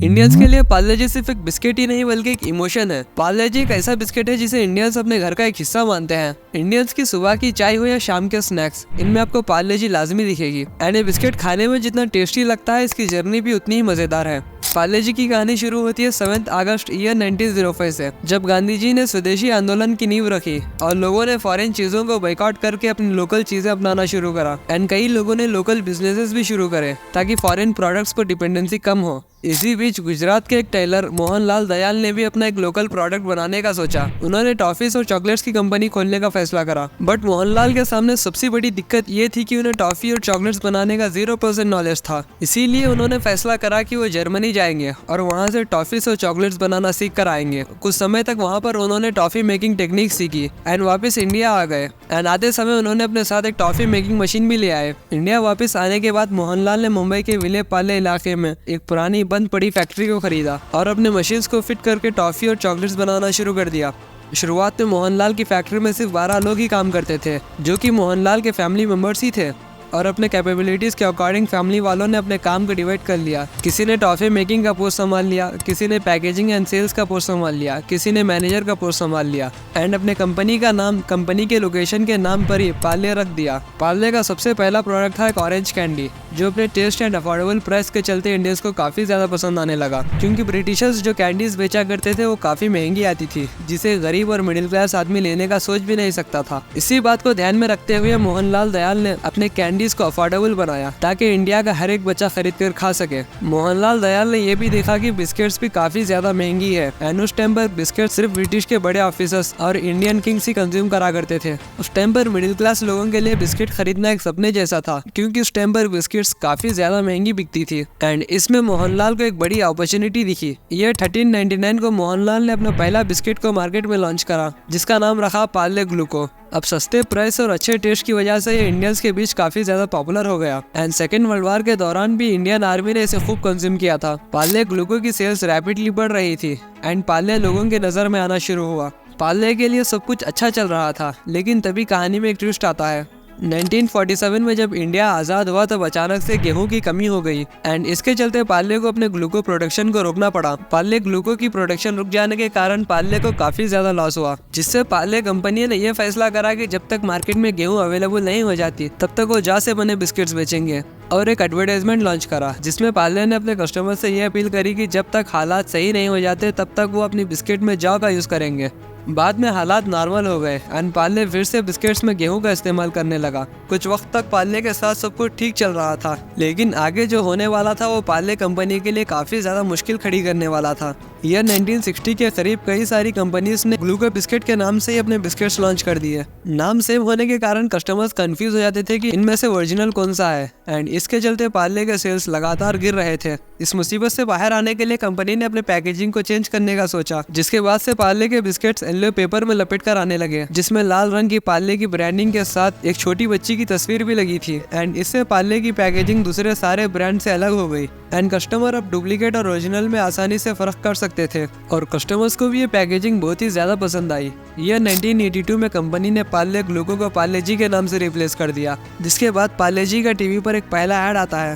Indians के लिए पार्ले जी सिर्फ एक बिस्किट ही नहीं बल्कि एक इमोशन है। पार्ले जी एक ऐसा बिस्किट है जिसे इंडियंस अपने घर का एक हिस्सा मानते हैं। इंडियंस की सुबह की चाय हो या शाम के स्नैक्स, इनमें आपको पार्ले जी लाजमी दिखेगी। एंड ये बिस्किट खाने में जितना टेस्टी लगता है, इसकी जर्नी भी उतनी ही मजेदार है। पार्ले जी की कहानी शुरू होती है 7 अगस्त ईयर 1905 से, जब गांधी जी ने स्वदेशी आंदोलन की नींव रखी और लोगों ने फॉरेन चीजों को बाइकआउट करके अपनी लोकल चीजें अपनाना शुरू करा। एंड कई लोगों ने लोकल बिजनेसेस भी शुरू करे ताकि फॉरेन प्रोडक्ट्स पर डिपेंडेंसी कम हो। इसी बीच गुजरात के एक टेलर मोहनलाल दयाल ने भी अपना एक लोकल प्रोडक्ट बनाने का सोचा। उन्होंने टॉफीज और चॉकलेट्स की कंपनी खोलने का फैसला करा। बट मोहनलाल के सामने सबसे बड़ी दिक्कत ये थी कि उन्हें टॉफी और चॉकलेट्स बनाने का 0% नॉलेज था। इसीलिए उन्होंने फैसला करा कि वो जर्मनी जाएंगे और वहाँ से टॉफीज और चॉकलेट्स बनाना सीख कर आएंगे। कुछ समय तक वहाँ पर उन्होंने टॉफी मेकिंग टेक्निक सीखी एंड वापस इंडिया आ गए। एंड आते समय उन्होंने अपने साथ एक टॉफी मेकिंग मशीन भी ले आए। इंडिया वापस आने के बाद मोहनलाल ने मुंबई के विले पार्ले इलाके में एक पुरानी बंद पड़ी फैक्ट्री को खरीदा और अपने मशीन्स को फिट करके टॉफी और चॉकलेट्स बनाना शुरू कर दिया। शुरुआत में मोहनलाल की फैक्ट्री में सिर्फ 12 लोग ही काम करते थे, जो कि मोहनलाल के फैमिली मेंबर्स ही थे। और अपने कैपेबिलिटीज के अकॉर्डिंग फैमिली वालों ने अपने काम को डिवाइड कर लिया। किसी ने टॉफी मेकिंग का पोस्ट संभाल लिया, किसी ने पैकेजिंग एंड सेल्स का पोस्ट संभाल लिया, किसी ने मैनेजर का पोस्ट संभाल लिया। एंड अपने कंपनी का नाम कंपनी के लोकेशन के नाम पर ही पार्ले रख दिया। पार्ले का सबसे पहला प्रोडक्ट था एक ऑरेंज कैंडी, जो अपने टेस्ट एंड अफोर्डेबल प्राइस के चलते इंडियंस को काफी ज्यादा पसंद आने लगा, क्योंकि ब्रिटिशर्स जो कैंडीज बेचा करते थे वो काफी महंगी आती थी, जिसे गरीब और मिडिल क्लास आदमी लेने का सोच भी नहीं सकता था। इसी बात को ध्यान में रखते हुए मोहनलाल दयाल ने अपने कैंडीज को अफोर्डेबल बनाया ताकि इंडिया का हर एक बच्चा खरीद कर खा सके। मोहनलाल दयाल ने यह भी देखा कि बिस्किट्स भी काफी ज्यादा महंगी है एंड उस टाइम पर बिस्किट सिर्फ ब्रिटिश के बड़े ऑफिसर्स और इंडियन किंग्स ही कंज्यूम करा करते थे। उस टाइम पर मिडिल क्लास लोगों के लिए बिस्किट खरीदना एक सपने जैसा था, क्योंकि उस टाइम पर बिस्किट्स काफी ज्यादा महंगी बिकती थी। एंड इसमें मोहनलाल को एक बड़ी अपॉर्चुनिटी दिखी। ये 1399 को मोहनलाल ने अपना पहला बिस्किट को मार्केट में लॉन्च करा, जिसका नाम रखा पार्ले ग्लूको। अब सस्ते प्राइस और अच्छे टेस्ट की वजह से ये इंडियंस के बीच काफी ज्यादा पॉपुलर हो गया। एंड सेकेंड वर्ल्ड वॉर के दौरान भी इंडियन आर्मी ने इसे खूब कंज्यूम किया था। पार्ले ग्लूको की सेल्स रैपिडली बढ़ रही थी एंड पार्ले लोगों के नजर में आना शुरू हुआ। पार्ले के लिए सब कुछ अच्छा चल रहा था, लेकिन तभी कहानी में एक ट्विस्ट आता है। 1947 में जब इंडिया आज़ाद हुआ तब अचानक से गेहूं की कमी हो गई एंड इसके चलते पार्ले को अपने ग्लूको प्रोडक्शन को रोकना पड़ा। पार्ले ग्लूको की प्रोडक्शन रुक जाने के कारण पार्ले को काफी ज्यादा लॉस हुआ, जिससे पार्ले कंपनी ने यह फैसला करा कि जब तक मार्केट में गेहूं अवेलेबल नहीं हो जाती तब तक वो जौ से बने बिस्किट्स बेचेंगे, और एक एडवर्टाइजमेंट लॉन्च करा जिसमें पार्ले ने अपने कस्टमर से यह अपील करी कि जब तक हालात सही नहीं हो जाते तब तक वो अपनी बिस्किट में जौ का यूज करेंगे। बाद में हालात नॉर्मल हो गए एंड पार्ले फिर से बिस्किट्स में गेहूं का इस्तेमाल करने लगा। कुछ वक्त तक पार्ले के साथ सब कुछ ठीक चल रहा था, लेकिन आगे जो होने वाला था वो पार्ले कंपनी के लिए काफी ज्यादा मुश्किल खड़ी करने वाला था। ईयर 1960 के करीब कई सारी कंपनीज ने ग्लूको बिस्किट के नाम से ही अपने बिस्किट्स लॉन्च कर दिए। नाम सेम होने के कारण कस्टमर्स कंफ्यूज हो जाते थे कि इनमें से ओरिजिनल कौन सा है एंड इसके चलते पार्ले के सेल्स लगातार गिर रहे थे। इस मुसीबत से बाहर आने के लिए कंपनी ने अपने पैकेजिंग को चेंज करने का सोचा, जिसके बाद से पार्ले के बिस्किट्स येलो पेपर में लपेट कर आने लगे, जिसमें लाल रंग की पार्ले की ब्रांडिंग के साथ एक छोटी बच्ची की तस्वीर भी लगी थी। एंड इससे पार्ले की पैकेजिंग दूसरे सारे ब्रांड से अलग हो गई एंड कस्टमर अब डुप्लीकेट और ओरिजिनल में आसानी से फर्क कर सकते थे, और कस्टमर्स को भी ये पैकेजिंग बहुत ही ज्यादा पसंद आई। यह 1982 में कंपनी ने पार्ले ग्लूको को पार्ले जी के नाम से रिप्लेस कर दिया, जिसके बाद पार्ले जी का टीवी पर एक पहला ऐड आता है।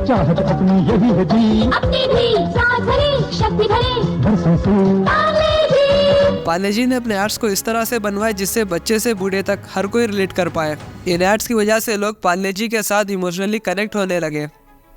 चाहत अपनी यही है जी, अपनी भी सांस भरी शक्ति भरी बरसों से पार्ले जी ने अपने एड्स को इस तरह से बनवाए जिससे बच्चे से बूढ़े तक हर कोई रिलेट कर पाए। इन एड्स की वजह से लोग पार्ले जी के साथ इमोशनली कनेक्ट होने लगे।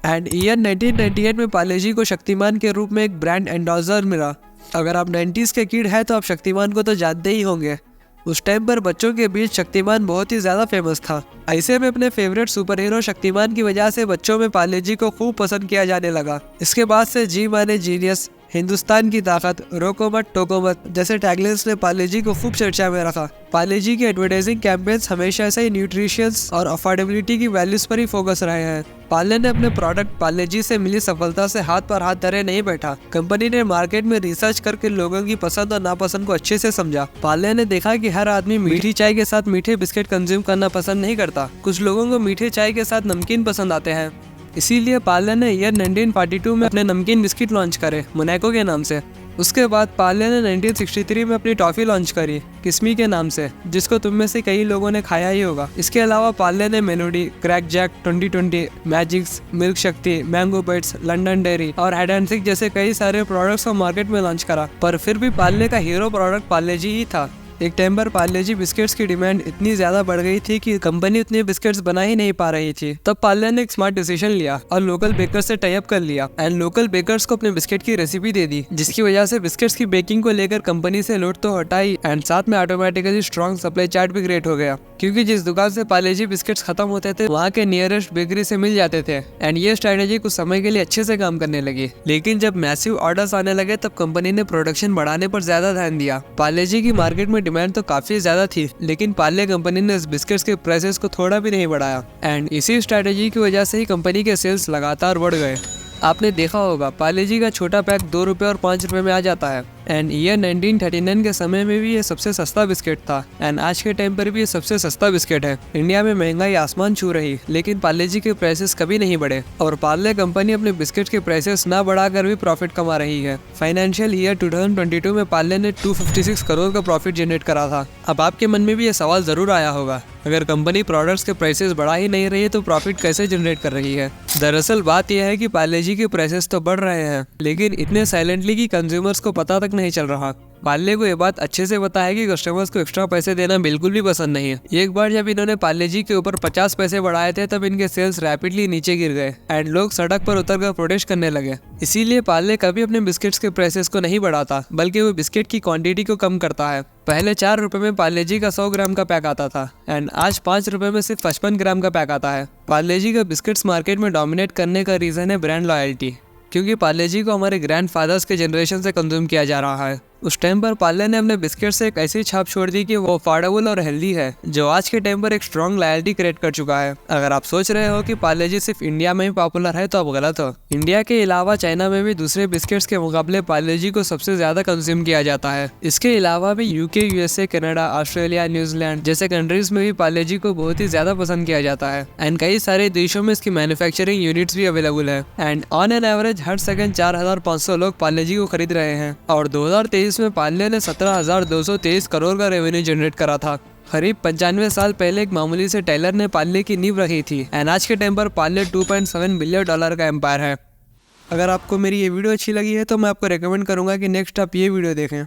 एंड ईयर 1998 में पार्ले जी को शक्तिमान के रूप में एक ब्रांड एंडोर्सर मिला। अगर आप 90s के किड हैं तो आप शक्तिमान को तो जानते ही होंगे। उस टाइम पर बच्चों के बीच शक्तिमान बहुत ही ज्यादा फेमस था। ऐसे में अपने फेवरेट सुपर हीरो शक्तिमान की वजह से बच्चों में पार्ले जी को खूब पसंद किया जाने लगा। इसके बाद से जी माने जीनियस, हिंदुस्तान की ताकत, रोको मत टोको मत जैसे टैगलाइन्स ने पार्ले जी को खूब चर्चा में रखा। पार्ले जी के एडवर्टाइजिंग कैंपेन्स हमेशा से ही न्यूट्रिशियस और अफोर्डेबिलिटी की वैल्यूज पर ही फोकस रहे हैं। पार्ले ने अपने प्रोडक्ट पार्ले जी से मिली सफलता से हाथ पर हाथ धरे नहीं बैठा। कंपनी ने मार्केट में रिसर्च करके लोगों की पसंद और नापसंद को अच्छे से समझा। पार्ले ने देखा कि हर आदमी मीठी चाय के साथ मीठे बिस्किट कंज्यूम करना पसंद नहीं करता। कुछ लोगों को मीठे चाय के साथ नमकीन पसंद आते हैं। इसीलिए पार्ले ने ईयर 1942 में अपने नमकीन बिस्किट लॉन्च करे मोनाको के नाम से। उसके बाद पार्ले ने 1963 में अपनी टॉफी लॉन्च करी किस्मी के नाम से, जिसको तुम में से कई लोगों ने खाया ही होगा। इसके अलावा पार्ले ने Melody, Krackjack, 2020, Magix, Milk Shakti, Mango Bites, London Dairy और हाइड एंड सीक जैसे कई सारे प्रोडक्ट्स को मार्केट में लॉन्च करा, पर फिर भी पार्ले का हीरो प्रोडक्ट पार्ले जी ही था। एक टाइम पर पार्ले जी बिस्किट्स की डिमांड इतनी ज्यादा बढ़ गई थी कि कंपनी उतने बिस्किट्स बना ही नहीं पा रही थी। तब पार्ले ने एक स्मार्ट डिसीजन लिया और लोकल बेकर्स से टाई अप कर लिया एंड लोकल बेकर्स को अपने बिस्किट की रेसिपी दे दी, जिसकी वजह से बिस्किट्स की बेकिंग को लेकर कंपनी से लोड तो हटाई एंड साथ में ऑटोमेटिकली स्ट्रॉन्ग सप्लाई चार्ट भी क्रिएट हो गया, क्योंकि जिस दुकान से पार्ले जी बिस्किट्स खत्म होते थे वहाँ के नियरेस्ट बेकरी से मिल जाते थे एंड ये स्ट्रेटेजी कुछ समय के लिए अच्छे से काम करने लगी। लेकिन जब मैसिव ऑर्डर्स आने लगे तब कंपनी ने प्रोडक्शन बढ़ाने पर ज्यादा ध्यान दिया। पार्ले जी की मार्केट में डिमांड तो काफी ज्यादा थी, लेकिन पार्ले कंपनी ने इस बिस्किट्स के प्राइसेस को थोड़ा भी नहीं बढ़ाया एंड इसी स्ट्रेटेजी की वजह से ही कंपनी के सेल्स लगातार बढ़ गए। आपने देखा होगा पार्ले जी का छोटा पैक 2 रुपए और 5 रुपए में आ जाता है एंड ईयर 1939 के समय में भी ये सबसे सस्ता बिस्किट था एंड आज के टाइम पर भी ये सबसे सस्ता बिस्किट है। इंडिया में महंगाई आसमान छू रही, लेकिन पार्ले जी के प्राइसेस कभी नहीं बढ़े और पार्ले कंपनी अपने बिस्किट के प्राइसेस ना बढ़ाकर भी प्रॉफिट कमा रही है। फाइनेंशियल ईयर 2022 में पार्ले ने 256 करोड़ का प्रॉफिट जनरेट करा था। अब आपके मन में भी ये सवाल जरूर आया होगा, अगर कंपनी प्रोडक्ट्स के प्राइसेस बढ़ा ही नहीं रही है तो प्रॉफिट कैसे जनरेट कर रही है। दरअसल बात यह है कि पार्ले जी के प्राइसेस तो बढ़ रहे हैं, लेकिन इतने साइलेंटली कि कंज्यूमर्स को पता तक नहीं चल रहा। पार्ले को ये बात अच्छे से पता है कि कस्टमर्स को एक्स्ट्रा पैसे देना बिल्कुल भी पसंद नहीं है। एक बार जब इन्होंने पार्ले जी के ऊपर 50 पैसे बढ़ाए थे तब इनके सेल्स रैपिडली नीचे गिर गए एंड लोग सड़क पर उतरकर प्रोटेस्ट करने लगे। इसीलिए पार्ले कभी अपने बिस्किट्स के प्राइसेस को नहीं बढ़ाता, बल्कि वो बिस्किट की क्वांटिटी को कम करता है। पहले 4 रुपए में पार्ले जी का 100 ग्राम का पैक आता था एंड आज 5 रुपए में सिर्फ 55 ग्राम का पैक आता है। पार्ले जी का बिस्किट्स मार्केट में डोमिनेट करने का रीजन है ब्रांड लॉयल्टी, क्योंकि पार्ले जी को हमारे ग्रैंड फादर्स के जनरेशन से कंज्यूम किया जा रहा है। उस टाइम पर पार्ले ने अपने बिस्किट से एक ऐसी छाप छोड़ दी कि वो अफोर्डेबल और हेल्दी है, जो आज के टाइम पर एक स्ट्रॉन्ग लॉयल्टी क्रिएट कर चुका है। अगर आप सोच रहे हो कि पार्ले जी सिर्फ इंडिया में ही पॉपुलर है तो आप गलत हो। इंडिया के अलावा चाइना में भी दूसरे बिस्किट्स के मुकाबले पार्ले जी को सबसे ज्यादा कंज्यूम किया जाता है। इसके अलावा भी UK, USA, Canada, Australia, New Zealand जैसे कंट्रीज में भी पार्ले जी को बहुत ही ज्यादा पसंद किया जाता है एंड कई सारे देशों में इसकी मैन्युफैक्चरिंग यूनिट्स भी अवेलेबल है and on an average her second 4500 लोग पार्ले जी को खरीद रहे हैं। और 2023 में पार्ले ने 17,223 करोड़ का रेवेन्यू जनरेट करा था। करीब 95 साल पहले एक मामूली से टेलर ने पार्ले की नींव रखी थी एंड आज के टाइम पर पार्ले $2.7 बिलियन का एम्पायर है। अगर आपको मेरी ये वीडियो अच्छी लगी है तो मैं आपको रेकमेंड करूंगा कि नेक्स्ट आप ये वीडियो देखें।